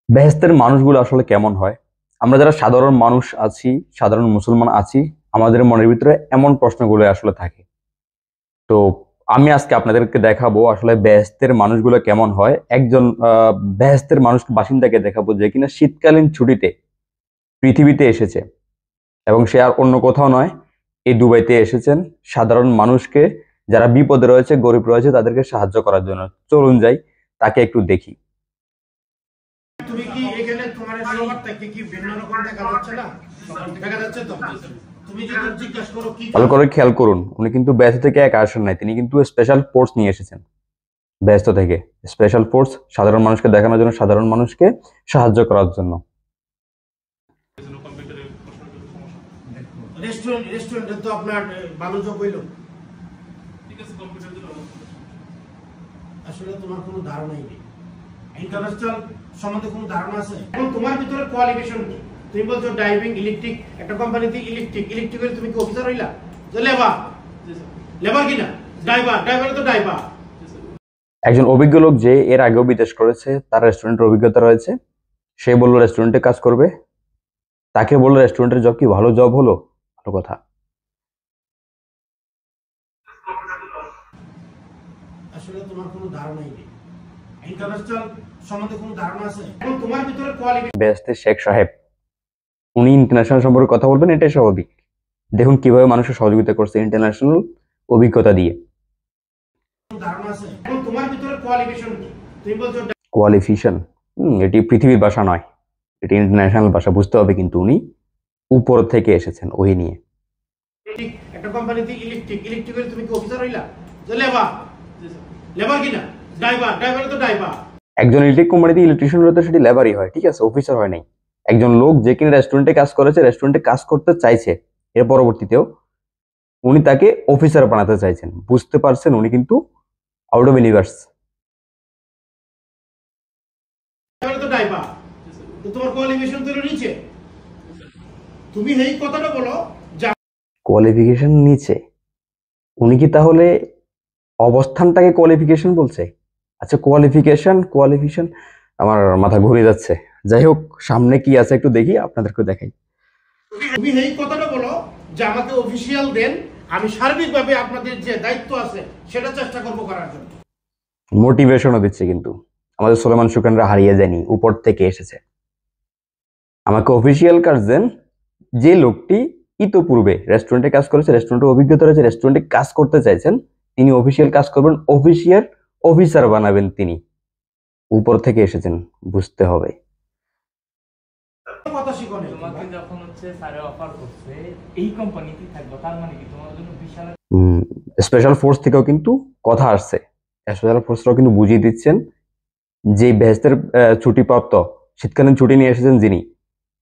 বেহেশতের মানুষগুলো আসলে কেমন হয়? আমরা যারা সাধারণ মানুষ আছি, সাধারণ মুসলমান আছি, আমাদের মনের ভিতরে এমন প্রশ্নগুলো আসলে থাকে। তো আমি আজকে আপনাদেরকে দেখাবো আসলে বেহেশতের মানুষগুলো কেমন হয়। একজন বেহেশতের মানুষ বাসিন্দাকে দেখাবো যে কিনা শীতকালীন ছুটিতে পৃথিবীতে এসেছে এবং সে আর অন্য কোথাও নয়, এই দুবাইতে এসেছেন সাধারণ মানুষকে, যারা বিপদে রয়েছে, গরিব রয়েছে, তাদেরকে সাহায্য করার জন্য। চলুন যাই, তাকে একটু দেখি। তুমি কি এখানে তোমার সবার থেকে কি ভিন্ন রকম দেখা যাচ্ছে না? দেখা যাচ্ছে তো? তুমি যদি জিজ্ঞাসা করো কি ভালো করে খেয়াল করুন, উনি কিন্তু ব্যস্ত থেকে একা আসেন নাই, তিনি কিন্তু স্পেশাল ফোর্স নিয়ে এসেছেন। ব্যস্ত থেকে স্পেশাল ফোর্স, সাধারণ মানুষকে দেখানোর জন্য, সাধারণ মানুষকে সাহায্য করার জন্য। রেস্টুরেন্টে তো আপনার ভালো জব হইল। আসলে তোমার কোনো ধারণাই নেই, ইন্টারন্যাশনাল সম্বন্ধে কোনো ধারণা আছে? এখন তোমার ভিতরে কোয়ালিফিকেশন কি? তুমি বলছো ড্রাইভিং, ইলেকট্রিক, একটা কোম্পানিতে ইলেকট্রিক্যাল, তুমি কি অফিসার হইলা? যে লেবার, লেবার কিনা ড্রাইভার তো ড্রাইভার। একজন অভিজ্ঞ লোক যে এর আগেও বিদেশ করেছে, তার রেস্টুরেন্টের অভিজ্ঞতা রয়েছে, সে বললো রেস্টুরেন্টে কাজ করবে। তাকে বললো রেস্টুরেন্টের জব কি ভালো জব হলো? ভালো কথা। আসলে তোমার কোনো ধারণাই নেই, ইন্টারন্যাশনাল সম্বন্ধে কোনো ধারণা আছে? এখন তোমার ভিতরে কোয়ালিফিকেশন বেহেশতের শেখ সাহেব, উনি ইন্টারন্যাশনাল সম্পর্কে কথা বলবেন, এটাই স্বাভাবিক। দেখুন কিভাবে মানুষের সহযোগিতা করছে ইন্টারন্যাশনাল অভিজ্ঞতা দিয়ে। ধারণা আছে? এখন তোমার ভিতরে কোয়ালিফিকেশন কি? তুমি বলছো কোয়ালিফিকেশন, এটি পৃথিবীর ভাষা নয়, এটি ইন্টারন্যাশনাল ভাষা, বুঝতে হবে। কিন্তু উনি উপর থেকে এসেছেন ওই নিয়ে। একটা কোম্পানিতে ইলেকট্রিক্যাল, তুমি কি অফিসার হইলা? যে লেবার কিনা ড্রাইভার তো ড্রাইভার। একজন ইলেকট্রিক কোম্পানিতে ইলেকট্রিশিয়ান হলে তো সেটি লেবারই হয়, ঠিক আছে, অফিসার হয় নাই। একজন লোক যে কিনা রেস্টুরেন্টে কাজ করেছে, রেস্টুরেন্টে কাজ করতে চাইছে, এর পরবর্তীতেও উনি তাকে অফিসার বানাতে চাইছেন। বুঝতে পারছেন, উনি কিন্তু আউট অফ ইউনিভার্স। তো ড্রাইভার, তো তোমার কোয়ালিফিকেশন তো নিচে। তুমি এই কথাটা বলো যে কোয়ালিফিকেশন নিচে, উনি কি তাহলে অবস্থানটাকে কোয়ালিফিকেশন বলছে? আচ্ছা, কোয়ালিফিকেশন আমার মাথা ঘুরে যাচ্ছে। যাই হোক, সামনে কি আছে একটু দেখি, আপনাদেরকে দেখাই। তুমি এই কথাটা বলো যে আমাকে অফিসিয়াল দেন, আমি সার্বিকভাবে আপনাদের যে দায়িত্ব আছে সেটা চেষ্টা করবো করার জন্য। মোটিভেশনও দিচ্ছে, কিন্তু আমাদের সুলেমান সুকানরা হারিয়ে যায়নি, উপর থেকে এসেছে। আমাকে অফিসিয়াল কাজ দেন। যে লোকটি ইতোপূর্বে রেস্টুরেন্টে কাজ করেছে, রেস্টুরেন্টের অভিজ্ঞতা রয়েছে, রেস্টুরেন্টে কাজ করতে চাইছেন, তিনি অফিসিয়াল কাজ করবেন, অফিসার বানাবেন তিনি। উপর থেকে এসেছেন, বুঝতে হবে। কথা শিখনে তোমাকে যখন হচ্ছে স্যারে অফার করছে এই কোম্পানিতে থাকবে, তার মানে কি তোমার জন্য বিশাল স্পেশাল ফোর্স থেকেও কিন্তু কথা আসছে। স্পেশাল ফোর্সরাও কিন্তু বুঝিয়ে দিচ্ছেন যে বেহেশতের ছুটিপ্রাপ্ত শীতকালীন ছুটি নিয়ে এসেছেন যিনি,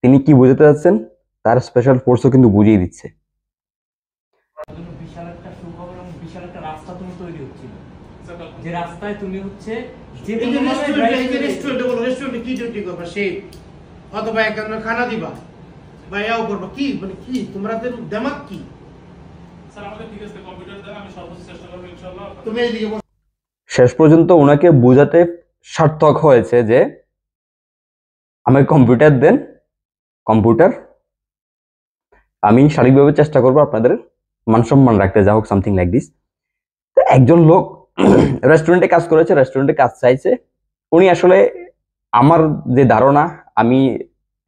তিনি কি বুঝাতে যাচ্ছেন, তার স্পেশাল ফোর্সও কিন্তু বুঝিয়ে দিচ্ছে। জন্য বিশাল একটা সুখবর এবং বিশাল একটা রাস্তা তুমি তৈরি হচ্ছিল, যে রাস্তায় তুমি হচ্ছে যে এই যে রেস্টুরেন্টে বলো, রেস্টুরেন্টে কি ডিউটি করবা? সে অথবা একজনের খানা দিবা বা এও করবা, কি মানে কি তোমাদের দেমাগ কি? স্যার আমাকে ঠিক আছে, কম্পিউটার দেন, আমি সর্বোচ্চ চেষ্টা করব ইনশাআল্লাহ। তুমি এইদিকে বসো। শেষ পর্যন্ত ওনাকে বোঝাতে সার্থক হয়েছে যে আমাকে কম্পিউটার দেন, কম্পিউটার, আমি শারীরিকভাবে চেষ্টা করবো আপনাদের মান সম্মান রাখতে, যা হোক সামথিং লাইক দিস। একজন লোক রেস্টুরেন্টে কাজ করেছে, রেস্টুরেন্টে কাজ চাইছে। উনি আসলে, আমার যে ধারণা, আমি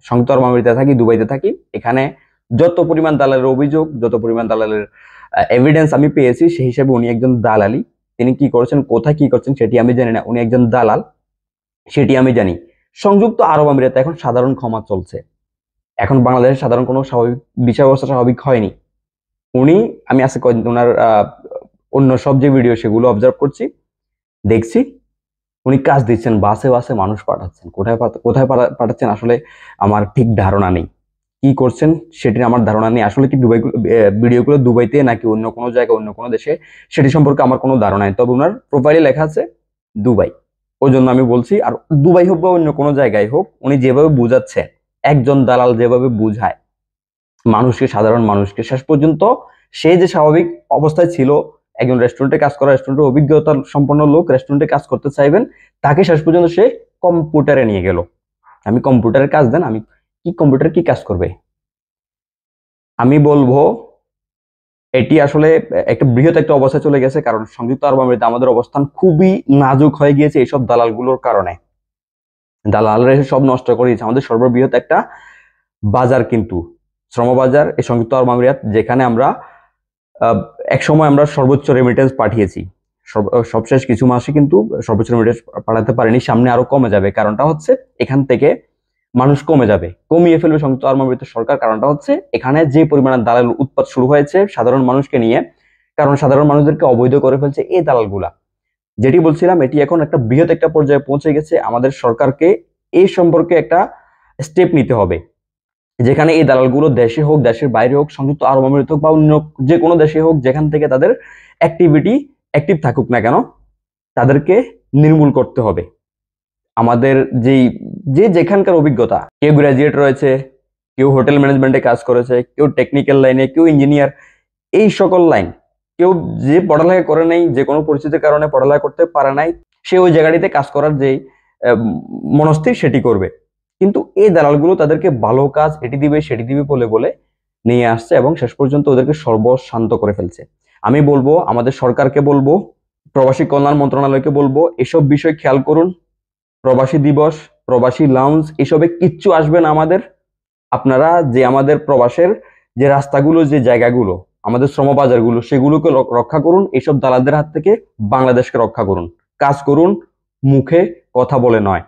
সংযুক্ত আরব আমিরাতে থাকি, দুবাইতে থাকি, এখানে যত পরিমাণ দালালের অভিযোগ, যত পরিমাণ দালালের এভিডেন্স আমি পেয়েছি, সেই হিসেবে উনি একজন দালালি। তিনি কি করছেন, কোথায় কি করছেন সেটি আমি জানি না, উনি একজন দালাল সেটি আমি জানি। সংযুক্ত আরব আমিরাতে এখন সাধারণ ক্ষমা চলছে, এখন বাংলাদেশের সাধারণ কোনো স্বাভাবিক বিচার ব্যবস্থা স্বাভাবিক হয়নি। উনি, আমি আজকে ওনার অন্য সব যে ভিডিও সেগুলো অবজার্ভ করছি, দেখছি উনি কাজ দিচ্ছেন, বাসে বাসে মানুষ পাঠাচ্ছেন। কোথায় কোথায় পাঠাচ্ছেন আসলে আমার ঠিক ধারণা নেই, কি করছেন সেটির আমার ধারণা নেই। আসলে কি দুবাই ভিডিওগুলো দুবাইতে নাকি অন্য কোনো জায়গায়, অন্য কোনো দেশে, সেটি সম্পর্কে আমার কোনো ধারণা নেই। তবে ওনার প্রোফাইলে লেখা আছে দুবাই, ওই জন্য আমি বলছি। আর দুবাই হোক বা অন্য কোনো জায়গায় হোক, উনি যেভাবে বুঝাচ্ছে, একজন দালাল যেভাবে বুঝায় মানুষকে, সাধারণ মানুষকে, শেষ পর্যন্ত সে যে স্বাভাবিক অবস্থায় ছিল, একজন রেস্টুরেন্টে কাজ করা, রেস্টুরেন্টের অভিজ্ঞতা সম্পন্ন লোক রেস্টুরেন্টে কাজ করতে চাইবেন, তাকে শেষ পর্যন্ত সে কম্পিউটারে নিয়ে গেল। আমি কম্পিউটারের কাজ দেন, আমি কি কম্পিউটার কি কাজ করবে? আমি বলবো এটি আসলে একটা বৃহৎ একটা অবস্থায় চলে গেছে, কারণ সংযুক্ত আরব আমিরাতে আমাদের অবস্থান খুবই নাজুক হয়ে গিয়েছে এইসব দালালগুলোর কারণে। দালালরা এসে সব নষ্ট করে দিয়েছে। আমাদের সর্ববৃহৎ একটা বাজার কিন্তু শ্রমবাজার এই সংযুক্ত আরব আমিরাত, যেখানে আমরা এক সময় আমরা সর্বোচ্চ রেমিটেন্স পাঠিয়েছি, সবশেষ কিছু মাসে কিন্তু সর্বোচ্চ রেমিটেন্স পাঠাতে পারিনি, সামনে আরো কমে যাবে। কারণটা হচ্ছে এখান থেকে মানুষ কমে যাবে, কমিয়ে ফেলবে সংযুক্ত আরব আমিরাতের সরকার। কারণটা হচ্ছে এখানে যে পরিমাণে দালাল উৎপাত শুরু হয়েছে সাধারণ মানুষকে নিয়ে, কারণ সাধারণ মানুষদেরকে অবৈধ করে ফেলছে এই দালালগুলা। যেটি বলছিলাম, এটি এখন একটা বৃহৎ একটা পর্যায়ে পৌঁছে গেছে। আমাদের সরকারকে এই সম্পর্কে একটা স্টেপ নিতে হবে, যেখানে এই দালালগুলো দেশে হোক দেশের বাইরে হোক, সংযুক্ত আরব আমিরাত হোক বা অন্য যে কোনো দেশে হোক, যেখান থেকে তাদের অ্যাক্টিভ থাকুক না কেন, তাদেরকে নির্মূল করতে হবে। আমাদের যেখানকার অভিজ্ঞতা, কেউ গ্রাজুয়েট রয়েছে, কেউ হোটেল ম্যানেজমেন্টে কাজ করেছে, কেউ টেকনিক্যাল লাইনে, কেউ ইঞ্জিনিয়ার, এই সকল লাইন, কেউ যে পড়ালেখা করে নাই, যে কোনো পরিস্থিতির কারণে পড়ালেখা করতে পারে নাই, সে ওই জায়গাটিতে কাজ করার যে মনস্থির সেটি করবে। কিন্তু এই দালালগুলো তাদেরকে ভালো কাজ এটি দিবে সেটি দিবে বলে বলে নিয়ে আসছে এবং শেষ পর্যন্ত ওদেরকে সর্বশান্ত করে ফেলছে। আমি বলবো আমাদের সরকারকে বলবো, প্রবাসী কল্যাণ মন্ত্রণালয়কে বলবো, এসব বিষয় খেয়াল করুন। প্রবাসী দিবস, প্রবাসী লাউঞ্জ, এসবে কিচ্ছু আসবে না আমাদের। আপনারা যে আমাদের প্রবাসের যে রাস্তাগুলো, যে জায়গাগুলো, আমাদের শ্রমবাজারগুলো, সেগুলোকে রক্ষা করুন। এসব দালালদের হাত থেকে বাংলাদেশকে রক্ষা করুন। কাজ করুন, মুখে কথা বলে নয়।